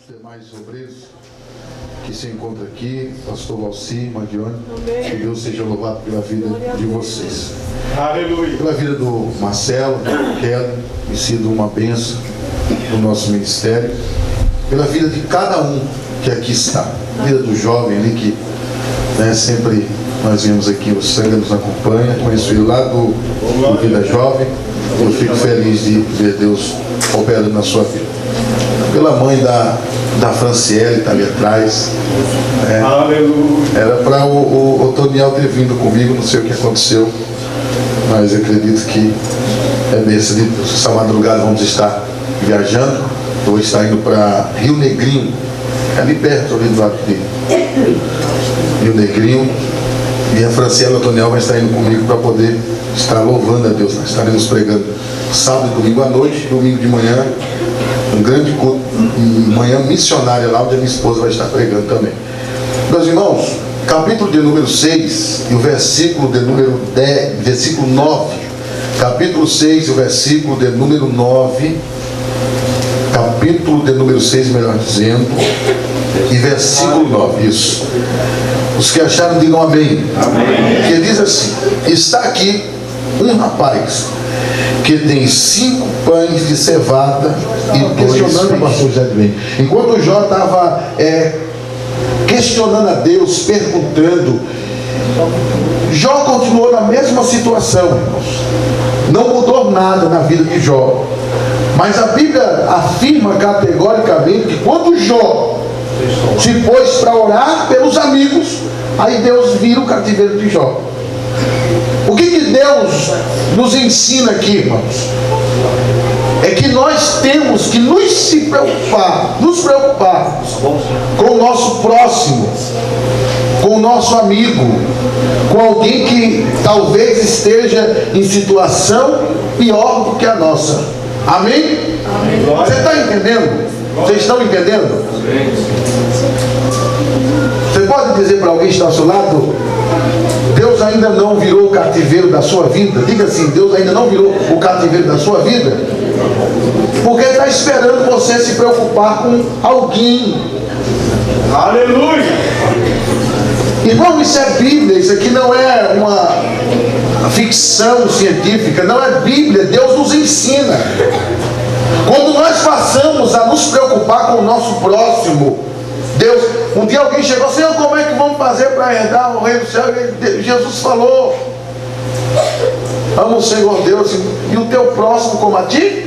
demais obreiros que se encontram aqui, pastor Valci, Mandione, que Deus seja louvado pela vida de vocês. Aleluia. Pela vida do Marcelo, do Kelly, tem sido uma bênção no nosso ministério. Pela vida de cada um que aqui está. A vida do jovem ali que sempre nós vemos aqui, o Sandra nos acompanha. Conheço ele lá do Vida Jovem. Eu fico feliz de ver Deus operando na sua vida. Pela mãe da Franciele, está ali atrás. Era para o Toniel ter vindo comigo, não sei o que aconteceu, mas acredito que é bênção de Deus. Essa madrugada vamos estar viajando. Eu vou estar indo para Rio Negrinho, ali perto, ali do lado de Rio Negrinho. E a Franciele e o Toniel vai estar indo comigo para poder estar louvando a Deus. Nós estaremos pregando sábado e domingo à noite, domingo de manhã, um grande culto, manhã missionária lá, onde a minha esposa vai estar pregando também. Meus irmãos, capítulo de número 6 e o versículo de número 10, versículo 9. Capítulo 6 e o versículo de número 9. Capítulo de número 6, melhor dizendo, e versículo 9, isso. Os que acharam, digam amém. Amém. Que diz assim: está aqui um rapaz que tem 5 pães de cevada e 2 peixes. Enquanto o Jó estava questionando a Deus, perguntando, Jó continuou na mesma situação, irmãos. Não mudou nada na vida de Jó. Mas a Bíblia afirma categoricamente que quando Jó se pôs para orar pelos amigos, aí Deus vira o cativeiro de Jó. O que Deus nos ensina aqui, irmãos? É que nós temos que nos preocupar com o nosso próximo, com o nosso amigo, com alguém que talvez esteja em situação pior do que a nossa. Amém? Amém. Você está entendendo? Vocês estão entendendo? Amém. Você pode dizer para alguém que está ao seu lado: Deus ainda não virou o cativeiro da sua vida? Diga assim: Deus ainda não virou o cativeiro da sua vida? Porque está esperando você se preocupar com alguém. Aleluia! Irmão, isso é Bíblia. Isso aqui não é uma ficção científica, não é Bíblia. Deus nos ensina. Quando nós passamos a nos preocupar com o nosso próximo, Deus, um dia alguém chegou: Senhor, como é que vamos fazer para herdar o reino do céu? E Jesus falou: ama o Senhor Deus e o teu próximo como a ti.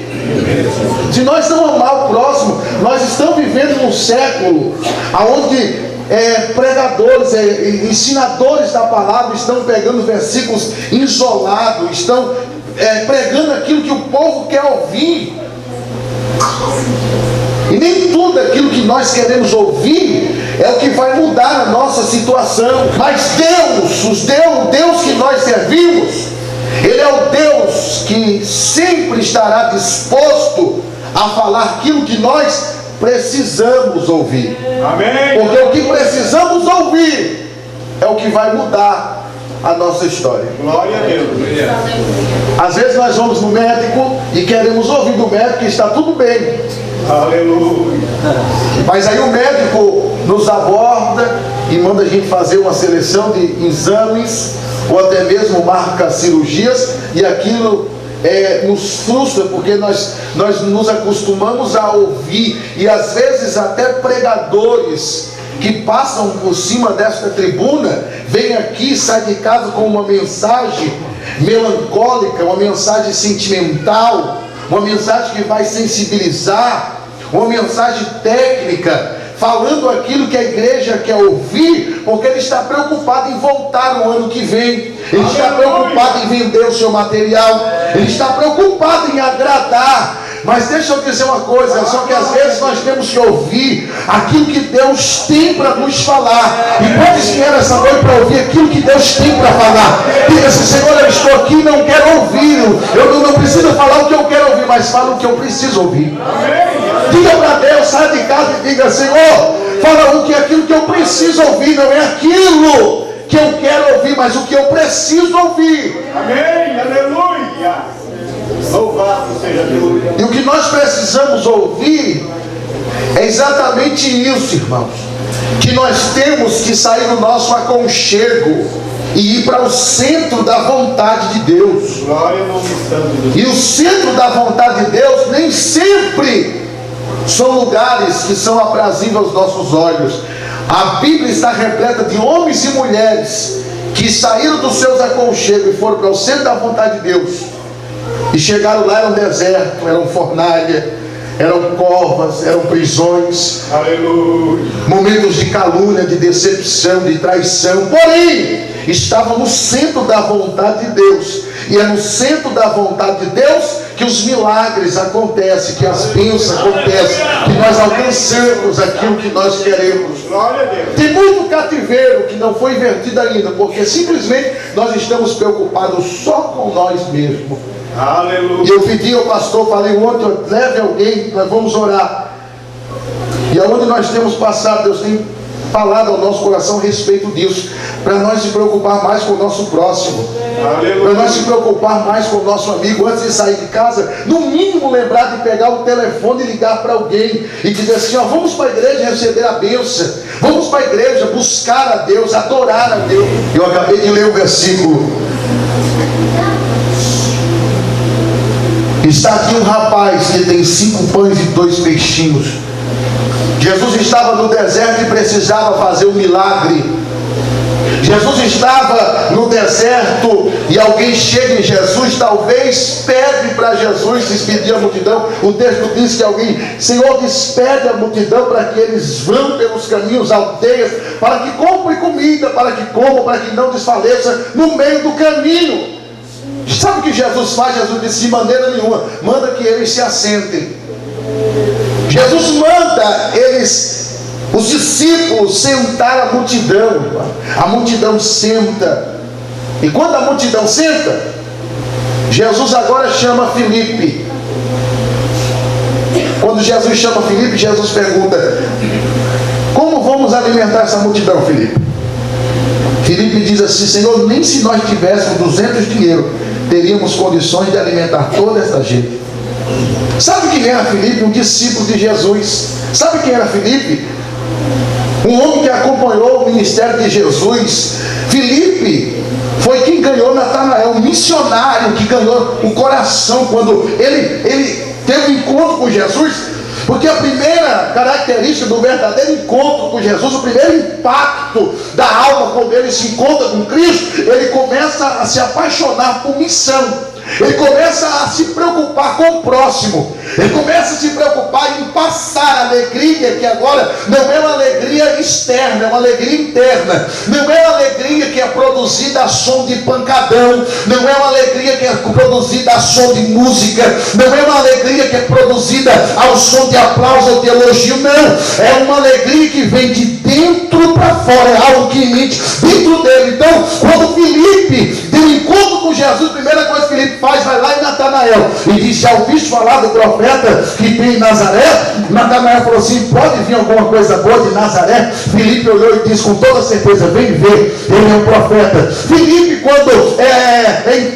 Se nós não amar o próximo, nós estamos vivendo num século onde pregadores, ensinadores da palavra estão pegando versículos isolados, estão pregando aquilo que o povo quer ouvir. E nem tudo aquilo que nós queremos ouvir é o que vai mudar a nossa situação. Mas Deus, o Deus que nós servimos, Ele é o Deus que sempre estará disposto a falar aquilo que nós precisamos ouvir. Amém. Porque o que precisamos ouvir é o que vai mudar a nossa história. Glória a Deus. Às vezes nós vamos no médico e queremos ouvir do médico que está tudo bem. Aleluia. Mas aí o médico nos aborda e manda a gente fazer uma seleção de exames, ou até mesmo marca cirurgias, e aquilo nos frustra, porque nós nos acostumamos a ouvir, e às vezes até pregadores que passam por cima desta tribuna vêm aqui, saem de casa com uma mensagem melancólica, uma mensagem sentimental, uma mensagem que vai sensibilizar, uma mensagem técnica, falando aquilo que a igreja quer ouvir, porque ele está preocupado em voltar no ano que vem, ele está preocupado em vender o seu material, ele está preocupado em agradar. Mas deixa eu dizer uma coisa, só que às vezes nós temos que ouvir aquilo que Deus tem para nos falar. E quando espera essa noite para ouvir aquilo que Deus tem para falar, diga assim: Senhor, eu estou aqui e não quero ouvir, eu não preciso falar o que eu quero ouvir, mas fala o que eu preciso ouvir. Diga para Deus, saia de casa e diga: Senhor, fala aquilo que eu preciso ouvir, não é aquilo que eu quero ouvir, mas o que eu preciso ouvir. Amém, aleluia. Louvado seja Deus. E o que nós precisamos ouvir É exatamente isso, irmãos, que nós temos que sair do nosso aconchego e ir para o centro da vontade de Deus. Glória ao nome santo de E Deus. o centro da vontade de Deus nem sempre são lugares que são aprazíveis aos nossos olhos. A Bíblia está repleta de homens e mulheres que saíram dos seus aconchegos e foram para o centro da vontade de Deus. E chegaram lá, era um deserto, era uma fornalha, eram covas, eram prisões, Aleluia. momentos de calúnia, de decepção, de traição. Porém, estavam no centro da vontade de Deus. E é no centro da vontade de Deus que os milagres acontecem, que as bênçãos acontecem, que nós alcançamos aquilo que nós queremos. Glória a Deus. Tem muito cativeiro que não foi invertido ainda, porque simplesmente nós estamos preocupados só com nós mesmos. E Aleluia. eu pedi ao pastor, falei ontem, leve alguém, nós vamos orar. E aonde nós temos passado, Deus tem falado ao nosso coração a respeito disso, para nós se preocupar mais com o nosso próximo, para nós se preocupar mais com o nosso amigo. Antes de sair de casa, no mínimo lembrar de pegar o telefone e ligar para alguém e dizer assim, ó, vamos para a igreja receber a bênção, vamos para a igreja buscar a Deus, adorar a Deus. Eu acabei de ler o versículo. Está aqui um rapaz que tem 5 pães e 2 peixinhos. Jesus estava no deserto e precisava fazer um milagre. Jesus estava no deserto e alguém chega em Jesus, talvez pede para Jesus despedir a multidão. O texto diz que alguém, Senhor, despede a multidão para que eles vão pelos caminhos, aldeias, para que comprem comida, para que comam, para que não desfaleça no meio do caminho. Sabe o que Jesus faz? Jesus disse, de maneira nenhuma, manda que eles se assentem. Jesus manda eles, os discípulos, sentar a multidão. A multidão senta. E quando a multidão senta, Jesus agora chama Filipe. Quando Jesus chama Filipe, Jesus pergunta, como vamos alimentar essa multidão, Filipe? Filipe diz assim, Senhor, nem se nós tivéssemos 200 dinheiro, teríamos condições de alimentar toda essa gente. Sabe quem era Filipe? Um discípulo de Jesus. Sabe quem era Filipe? Um homem que acompanhou o ministério de Jesus. Filipe foi quem ganhou Natanael, um missionário que ganhou o coração quando ele teve um encontro com Jesus. Porque a primeira característica do verdadeiro encontro com Jesus, o primeiro impacto da alma quando ele se encontra com Cristo, ele começa a se apaixonar por missão. Ele começa a se preocupar com o próximo. Ele começa a se preocupar em passar a alegria, que agora não é uma alegria externa, é uma alegria interna. Não é uma alegria que é produzida a som de pancadão. Não é uma alegria que é produzida a som de música. Não é uma alegria que é produzida ao som de aplauso ou de elogio. Não, é uma alegria que vem de dentro para fora. É algo que emite dentro dele. Então, quando Filipe tem um encontro com Jesus, a primeira coisa que Filipe faz, vai lá em Natanael e diz, já ouviste falar do profeta que tem em Nazaré? Natanael falou assim, pode vir alguma coisa boa de Nazaré? Filipe olhou e disse, com toda certeza, vem ver, ele é um profeta. Filipe, quando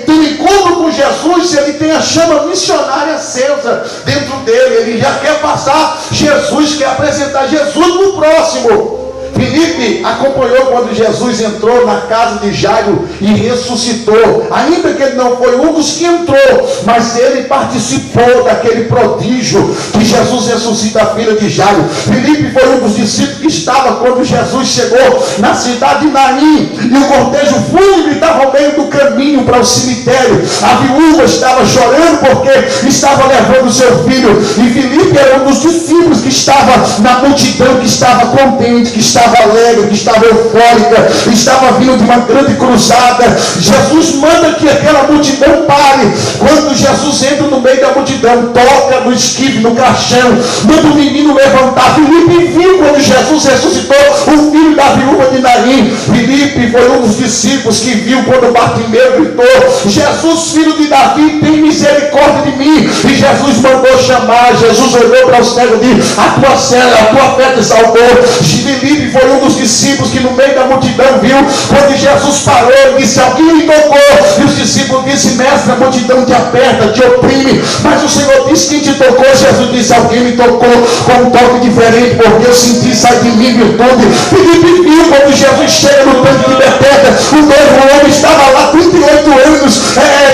tem um encontro com Jesus, ele tem a chama missionária acesa dentro dele, ele já quer passar Jesus, quer apresentar Jesus no próximo. Filipe acompanhou quando Jesus entrou na casa de Jairo e ressuscitou, ainda que ele não foi um dos que entrou, mas ele participou daquele prodígio que Jesus ressuscita a filha de Jairo. Filipe foi um dos discípulos que estava quando Jesus chegou na cidade de Naim, e o cortejo fúnebre estava ao meio do caminho para o cemitério. A viúva estava chorando porque estava levando seu filho, e Filipe era um dos discípulos que estava na multidão, que estava contente, que estava alegre, que estava eufórica, estava vindo de uma grande cruzada. Jesus manda que aquela multidão pare. Quando Jesus entra no meio da multidão, toca no esquife, no caixão, manda o menino levantar. Filipe viu quando Jesus ressuscitou o filho da viúva de Naim. Filipe foi um dos discípulos que viu quando Bartimeu gritou, Jesus, filho de Davi, tem misericórdia de mim. E Jesus mandou chamar. Jesus olhou para o cego e disse, a tua fé te salvou. Filipe foi um dos discípulos que no meio da multidão viu, quando Jesus parou, ele disse: alguém me tocou. E os discípulos disseram: mestre, a multidão te aperta, te oprime. Mas o Senhor disse: quem te tocou? Jesus disse: alguém me tocou com um toque diferente, porque eu senti sair de mim virtude. Filipe viu quando Jesus chega no tanque de Betesda, o novo homem estava lá 38 anos,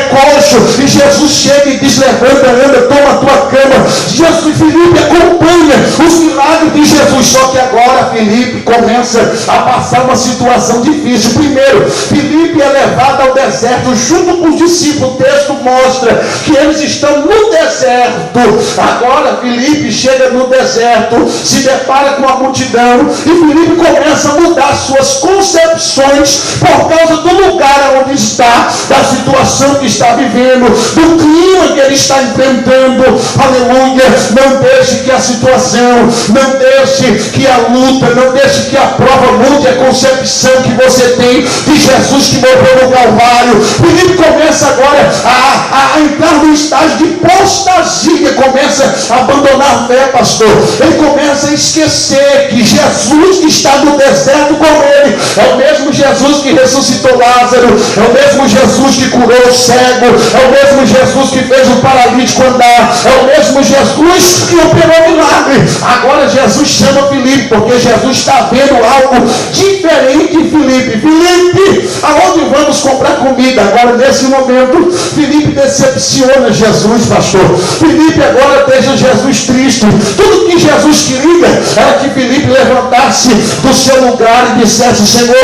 coxo, e Jesus chega e diz: levanta, anda, toma a tua cama. Jesus, Filipe acompanha os milagres de Jesus. Só que agora Filipe começa a passar uma situação difícil. Primeiro, Filipe é levado ao deserto junto com os discípulos. O texto mostra que eles estão no deserto. Agora Filipe chega no deserto, se depara com a multidão, e Filipe começa a mudar suas concepções por causa do lugar onde está, da situação que está vivendo, do clima que ele está enfrentando. Aleluia. Não deixe que a situação, não deixe que a luta, não deixe que a prova mude a concepção que você tem de Jesus que morreu no Calvário. Filipe começa agora a entrar no estágio de apostasia, começa a abandonar a fé, pastor. Ele começa a esquecer que Jesus que está no deserto com ele é o mesmo Jesus que ressuscitou Lázaro, é o mesmo Jesus que curou o cego, é o mesmo Jesus que fez o paralítico andar, é o mesmo Jesus que operou milagre. Agora Jesus chama Filipe, porque Jesus está vendo algo diferente em Filipe. Filipe, aonde vamos comprar comida? Agora nesse momento Filipe decepciona Jesus, pastor. Filipe agora deixa Jesus triste. Tudo que Jesus queria era que Filipe levantasse do seu lugar e dissesse: Senhor,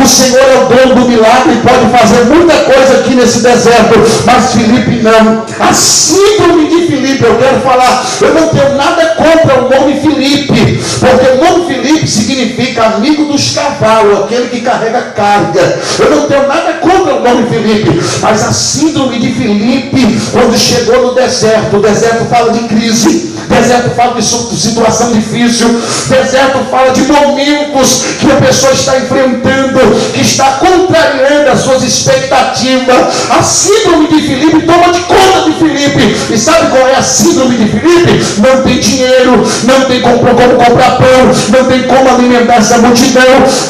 o Senhor é o dono do milagre e pode fazer muita coisa aqui nesse deserto. Mas Filipe não. A síndrome de Filipe, eu quero falar, eu não tenho nada contra o nome Filipe, porque o nome Filipe significa amigo dos cavalos, aquele que carrega carga. Eu não tenho nada contra o nome Filipe, mas a síndrome de Filipe, quando chegou no deserto, o deserto fala de crise, o deserto fala de situação difícil, o deserto fala de momentos que a pessoa está enfrentando, que está contrariando as suas expectativas. A síndrome de Filipe toma de conta de Filipe. E sabe qual é a síndrome de Filipe? Não tem dinheiro, não tem como comprar pão, não tem como alimentar essa multidão.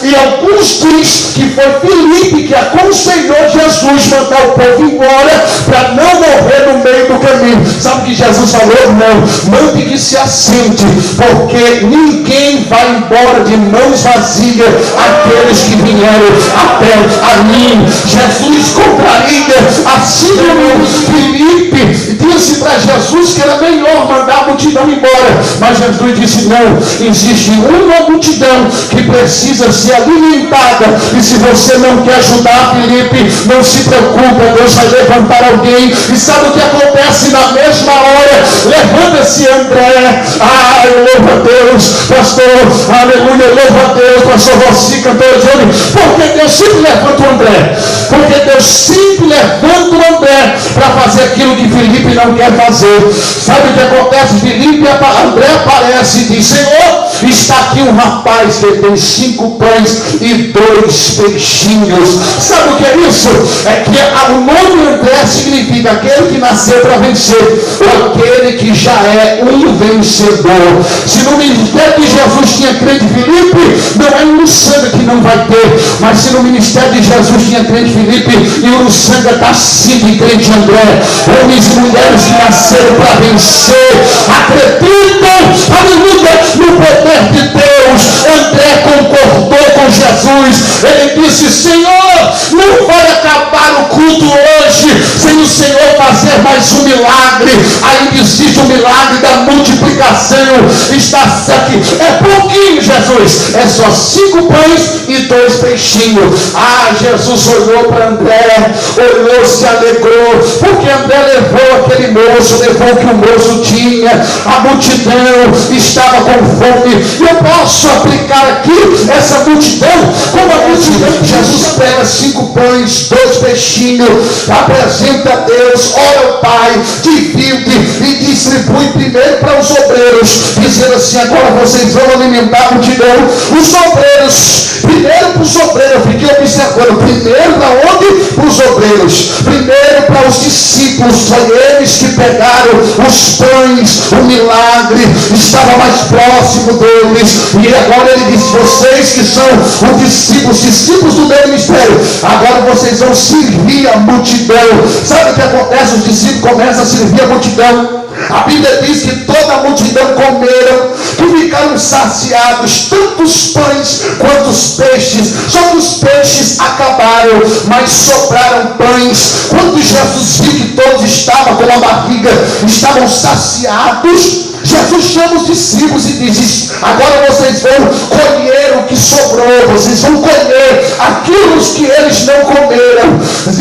E alguns dizem que foi Filipe que aconselhou Jesus mandar o povo embora para não morrer no meio do caminho. Sabe o que Jesus falou? Não, mande que se assente, porque ninguém vai embora de mãos vazias aqueles que vieram até a mim. Jesus contraria a síndrome de Filipe, disse para Jesus que era melhor mandar a multidão embora, mas Jesus disse: não, existe uma multidão que precisa ser alimentada, e se você não quer ajudar Filipe, não se preocupe, Deus vai levantar alguém. E sabe o que acontece na mesma hora? Levanta-se André. Louva a Deus, pastor, aleluia, louva a Deus, pastor Rossi, cantor Johnny. Porque Deus sempre levanta o André, porque Deus sempre levanta o André para fazer aquilo que Filipe não quer fazer. Sabe o que acontece? André aparece e diz: Senhor, está aqui um rapaz que tem 5 pães e 2 peixinhos. Sabe o que é isso? É que o nome André significa aquele que nasceu para vencer, ou aquele que já é um vencedor. Se no ministério de Jesus tinha crente Filipe, não é Uruçanga que não vai ter, mas se no ministério de Jesus tinha crente Filipe, e Uruçanga está sim de crente André. Homens e mulheres que nasceram para vencer, acreditam, aleluia, no poder de Deus. André concordou com Jesus. Ele disse: Senhor, não vai acabar o culto hoje sem o Senhor fazer mais um milagre. Ainda existe o milagre da multiplicação. Está aqui, é pouquinho, Jesus, é só 5 pães e 2 peixinhos. Jesus olhou para André, olhou, se alegrou, porque André levou aquele moço, levou o que o moço tinha. A multidão estava com fome. Eu posso aplicar aqui essa multidão como a multidão. Jesus pega 5 pães, 2 peixinhos, apresenta a Deus, ora ao Pai, divide e distribui primeiro para os obreiros, dizendo assim: agora vocês vão alimentar a multidão. Os obreiros Primeiro para os obreiros, eu fiquei observando. Primeiro para onde? Para os obreiros. Primeiro para os discípulos. Foi eles que pegaram os pães, o milagre estava mais próximo deles. E agora ele diz: vocês que são os discípulos do meu ministério, agora vocês vão servir a multidão. Sabe o que acontece? Os discípulos começam a servir a multidão. A Bíblia diz que toda a multidão comeram, que ficaram saciados, tanto os pães quanto os peixes. Só que os peixes acabaram, mas sobraram pães. Quando Jesus viu que todos estavam com a barriga, estavam saciados, Jesus chama os discípulos e diz: agora vocês vão colher o que sobrou, vocês vão colher aquilo que eles não comeram.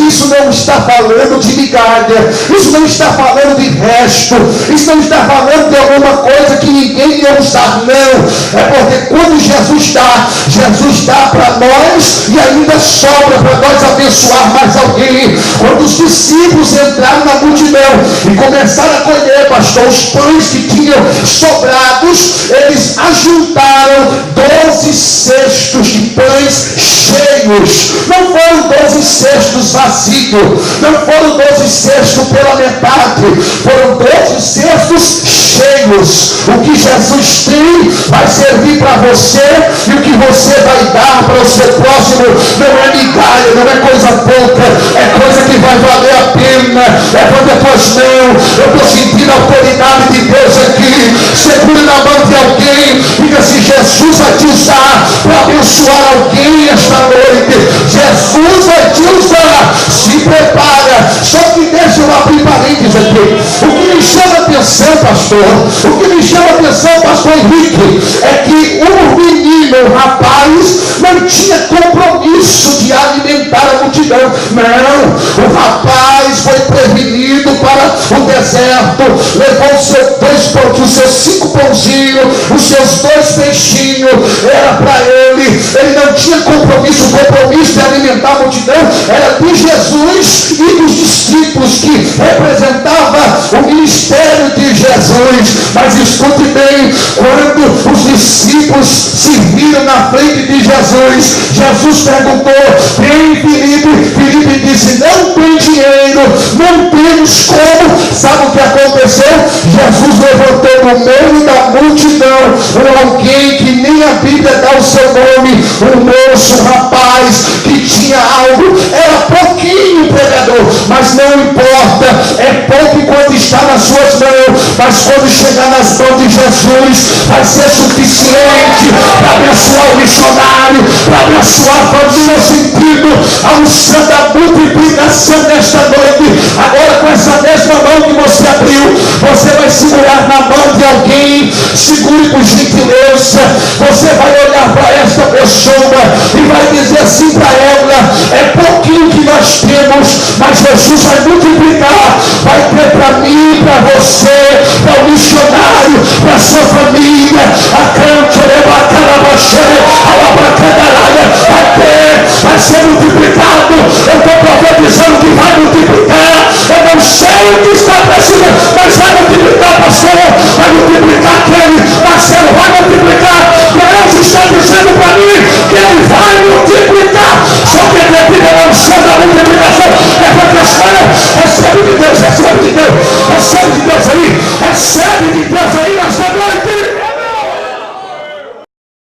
Isso não está falando de migalha, isso não está falando de resto, isso não está falando de alguma coisa que ninguém ia usar, não. É porque quando Jesus dá para nós e ainda sobra para nós abençoar mais alguém. Quando os discípulos entraram na multidão e começaram a colher, pastor, os pães que tinham sobrados, eles ajuntaram 12 cestos de pães cheios. Não foram 12 cestos vazios, não foram 12 cestos pela metade, foram 12 cestos cheios. O que Jesus tem vai servir para você, e o que você vai dar para o seu próximo não é migalha, não é coisa pouca, é coisa que vai valer a pena. É quando depois não, eu estou sentindo a autoridade de Deus aqui. Segure na mão de alguém, diga assim: Jesus vai te usar para abençoar alguém esta noite. Jesus vai te usar, se prepara. Só que deixa eu abrir parênteses aqui. O que me chama a atenção, pastor, o que me chama a atenção, pastor Henrique, é que o menino, o rapaz, não tinha compromisso de alimentar a multidão. Não, o rapaz foi prevenido para o deserto, levou os seus 5 pãozinhos, os seus 2 peixinhos, era para ele não tinha compromisso. O compromisso de alimentar a multidão era de Jesus e dos discípulos, que representava o ministério de Jesus. Mas escute bem, quando os discípulos se viram na frente de Jesus, Jesus perguntou: tem Filipe? Filipe disse: não tem dinheiro, não temos como. Sabe o que aconteceu? Jesus levantou no meio da multidão alguém que nem a Bíblia dá o seu nome, um moço, um rapaz que tinha algo. Era pouquinho, pregador, mas não importa, é pouco enquanto está nas suas mãos, mas quando chegar nas mãos de Jesus vai ser suficiente para abençoar o missionário, para abençoar a família. Sentindo a unção da multiplicação nesta noite. Agora, com essa mesma mão que você abriu, você vai segurar na mão de alguém. Segure por gentileza. Você vai olhar para esta pessoa e vai dizer assim para ela: é pouquinho que nós temos, mas Jesus vai multiplicar, vai ter para mim, para você, para o missionário, para a sua família. A